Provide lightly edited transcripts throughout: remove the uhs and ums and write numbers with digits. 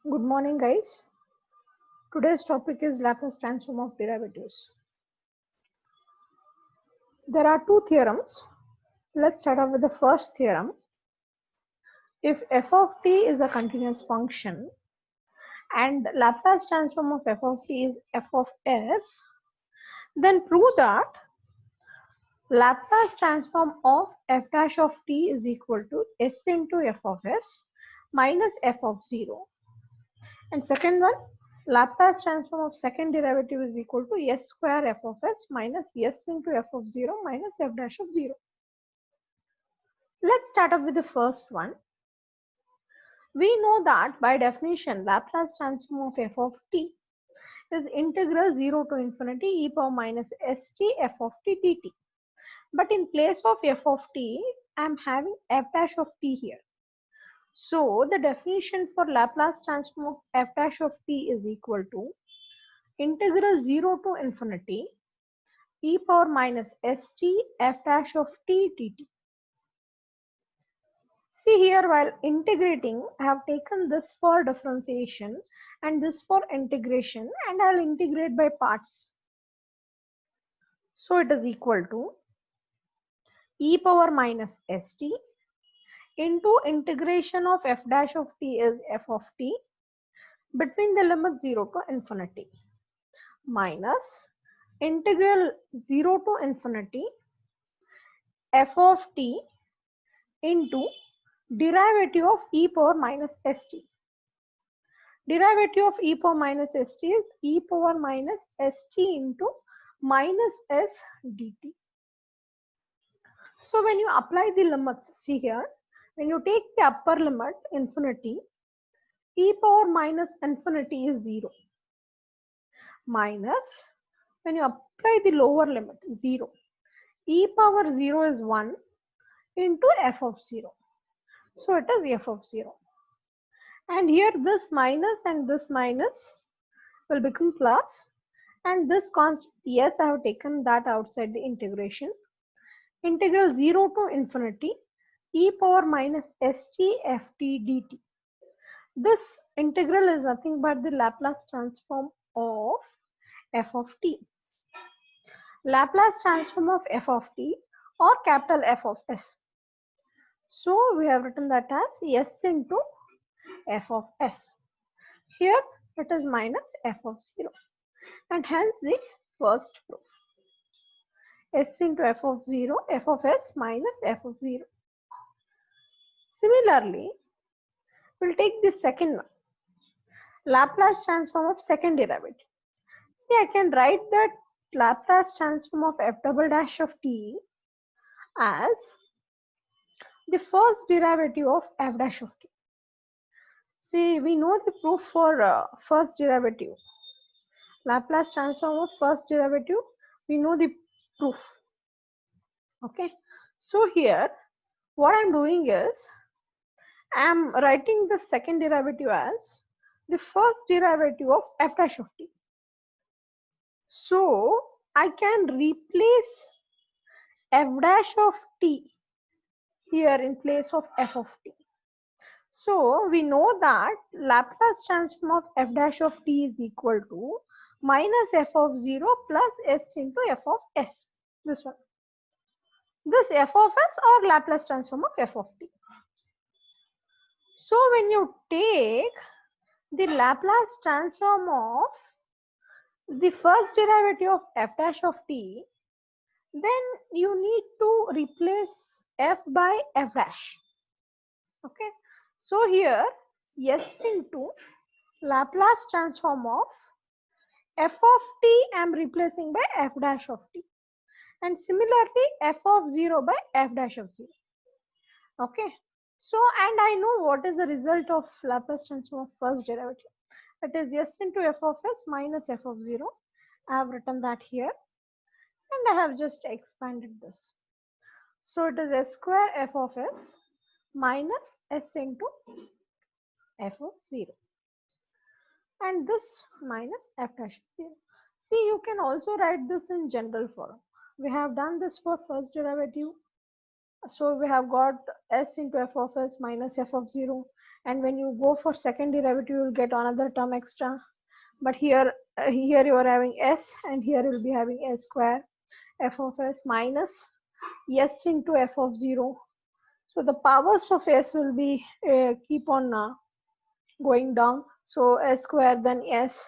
Good morning, guys. Today's topic is Laplace transform of derivatives. There are two theorems. Let's start off with the first theorem. If f of t is a continuous function and Laplace transform of f of t is f of s, then prove that Laplace transform of f dash of t is equal to s into f of s minus f of 0. And second one, Laplace transform of second derivative is equal to s square f of s minus s into f of 0 minus f dash of 0. Let's start off with the first one. We know that by definition, Laplace transform of f of t is integral 0 to infinity e power minus st f of t dt. But in place of f of t, I am having f dash of t here. So the definition for Laplace transform of f dash of t is equal to integral 0 to infinity e power minus st f dash of t dt. See here, while integrating, I have taken this for differentiation and this for integration, and I will integrate by parts. So it is equal to e power minus st into integration of f dash of t is f of t between the limit 0 to infinity minus integral 0 to infinity f of t into derivative of e power minus st. Derivative of e power minus st is e power minus st into minus s dt. So when you apply the limits, see here, when you take the upper limit infinity, e power minus infinity is 0 minus when you apply the lower limit 0, e power 0 is 1 into f of 0. So it is f of 0. And here this minus and this minus will become plus, and this constant, yes, I have taken that outside the integration. Integral 0 to infinity e power minus st ft dt. This integral is nothing but the Laplace transform of f of t. Laplace transform of f of t or capital F of s. So we have written that as s into f of s. Here it is minus f of 0, and hence the first proof. S into f of 0, f of s minus f of 0. Similarly, we'll take the second one, Laplace transform of second derivative. See, I can write that Laplace transform of f double dash of t as the first derivative of f dash of t. See, we know the proof for first derivative. Laplace transform of first derivative, we know the proof. Okay, so here what I'm doing is I'm writing the second derivative as the first derivative of f dash of t. So I can replace f dash of t here in place of f of t. So we know that Laplace transform of f dash of t is equal to minus f of 0 plus s into f of s. This one. This f of s or Laplace transform of f of t. So when you take the Laplace transform of the first derivative of f dash of t, then you need to replace f by f dash. Okay, so here s into Laplace transform of f of t I am replacing by f dash of t, and similarly f of 0 by f dash of 0. Okay, so and I know what is the result of Laplace transform of first derivative. It is s into f of s minus f of 0. I have written that here, and I have just expanded this. So it is s square f of s minus s into f of 0, and this minus f dash of 0. See, you can also write this in general form. We have done this for first derivative, So we have got s into f of s minus f of 0, and when you go for second derivative you will get another term extra, but here you are having s, and here you will be having s square f of s minus s into f of 0. So the powers of s will be keep on going down, so s square, then s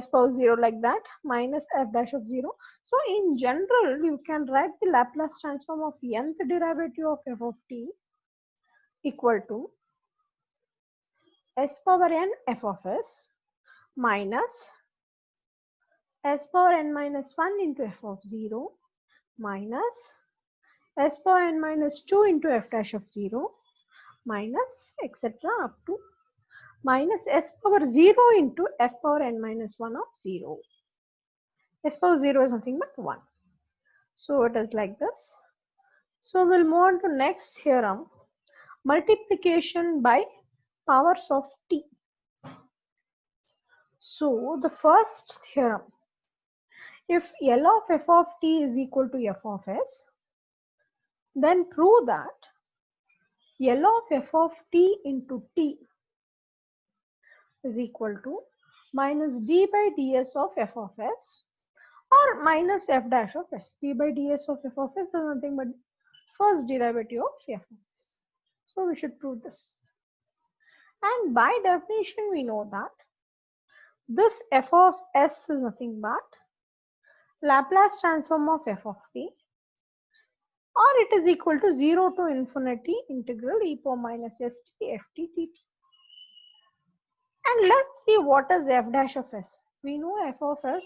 power 0, like that, minus f dash of 0. So in general you can write the Laplace transform of nth derivative of f of t equal to s power n f of s minus s power n minus 1 into f of 0 minus s power n minus 2 into f dash of 0 minus etc. up to minus s power 0 into f power n minus 1 of 0. S power 0 is nothing but 1. So it is like this. So we'll move on to next theorem, multiplication by powers of t. So the first theorem, if L of f of t is equal to f of s, then prove that L of f of t into t is equal to minus d by ds of f of s, or minus f dash of s. D by ds of f of s is nothing but first derivative of f of s. So we should prove this. And by definition we know that this f of s is nothing but Laplace transform of f of t, or it is equal to 0 to infinity integral e power minus st ft dt. And let's see what is f dash of s. We know f of s.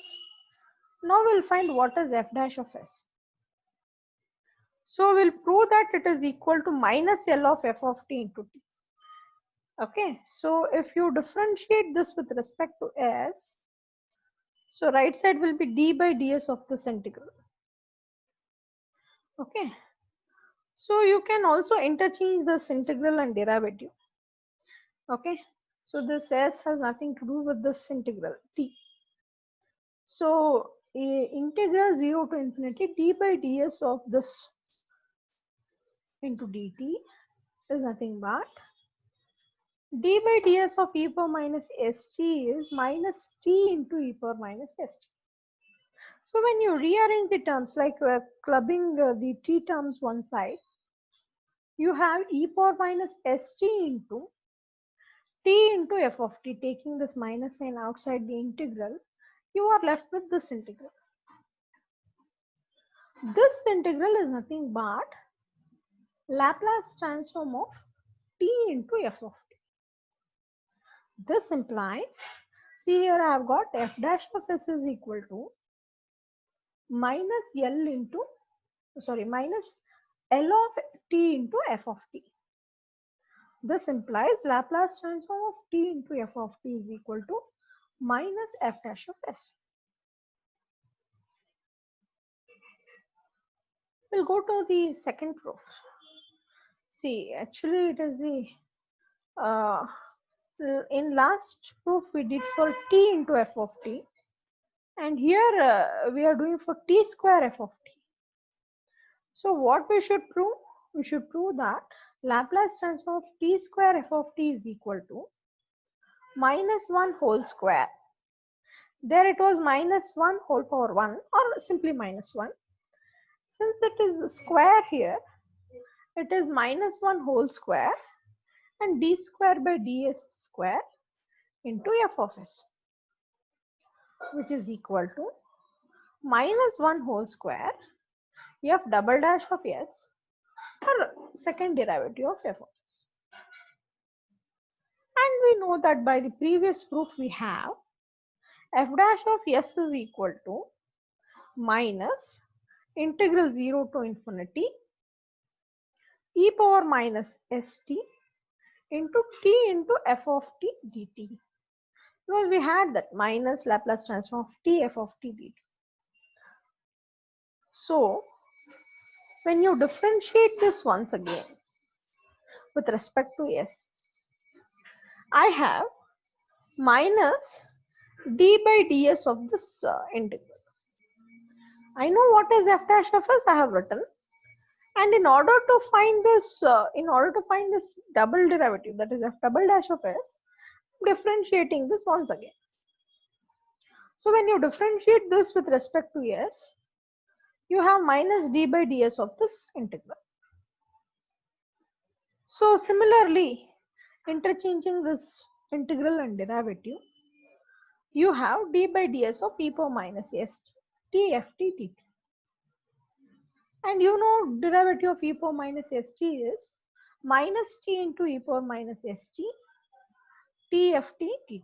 Now we'll find what is f dash of s. So we'll prove that it is equal to minus L of f of t into t. Okay, so if you differentiate this with respect to s, so right side will be d by ds of this integral. Okay, so you can also interchange this integral and derivative. Okay, so this s has nothing to do with this integral t. So integral 0 to infinity d by ds of this into dt is nothing but d by ds of e power minus st is minus t into e power minus st. So when you rearrange the terms, like clubbing the t terms one side, you have e power minus st into t into f of t. Taking this minus sign outside the integral, you are left with this integral. This integral is nothing but Laplace transform of t into f of t. This implies, see here I have got f dash of s is equal to minus L into, minus L of t into f of t. This implies Laplace transform of t into f of t is equal to minus f dash of s. We'll go to the second proof. See, actually it is the in last proof we did for t into f of t, and here we are doing for t square f of t. So what we should prove? We should prove that Laplace transform of t square f of t is equal to minus 1 whole square. There it was minus 1 whole power 1, or simply minus 1. Since it is square here, it is minus 1 whole square and d square by ds square into f of s, which is equal to minus 1 whole square f double dash of s, or second derivative of f of s. And we know that by the previous proof we have f dash of s is equal to minus integral 0 to infinity e power minus st into t into f of t dt. Because we had that minus Laplace transform of t f of t dt. So when you differentiate this once again with respect to s, I have minus d by ds of this integral. I know what is f dash of s, I have written, And in order to find this double derivative, that is f double dash of s, differentiating this once again. So when you differentiate this with respect to s, you have minus d by ds of this integral. So similarly, interchanging this integral and derivative, you have d by ds of e power minus st t ft dt. And you know derivative of e power minus st is minus t into e power minus st tft dt.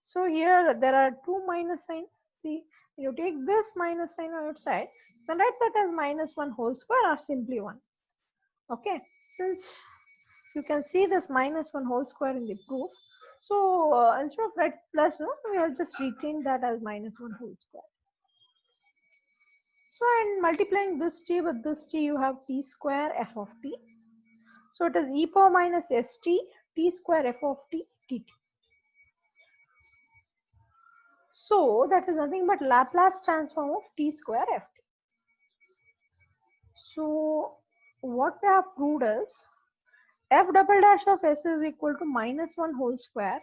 So here there are two minus signs. See, when you take this minus sign outside, then write that as minus 1 whole square or simply 1. Okay, since you can see this minus 1 whole square in the proof, so instead of write plus, no, we will just retain that as minus 1 whole square. So and multiplying this t with this t, you have t square f of t. So it is e power minus st t square f of t dt. So that is nothing but Laplace transform of t square ft. So what we have proved is f double dash of s is equal to minus 1 whole square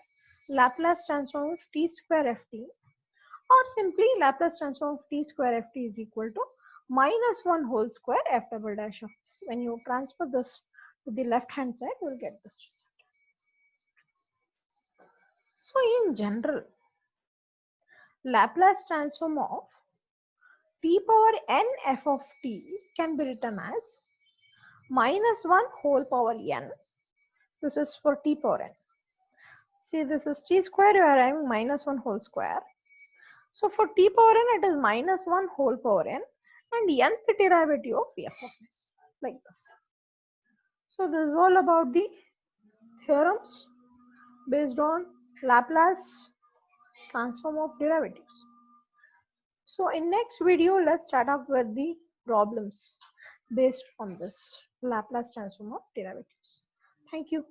Laplace transform of t square ft, or simply Laplace transform of t square ft is equal to minus 1 whole square f double dash of s. When you transfer this to the left hand side, you will get this result. So in general, Laplace transform of t power n f of t can be written as minus 1 whole power n. This is for t power n. See, this is t square, you are having minus 1 whole square. So for t power n, it is minus 1 whole power n and nth derivative of f of s, like this. So this is all about the theorems based on Laplace transform of derivatives. So in next video, let's start off with the problems based on this Laplace transform of derivatives. Thank you.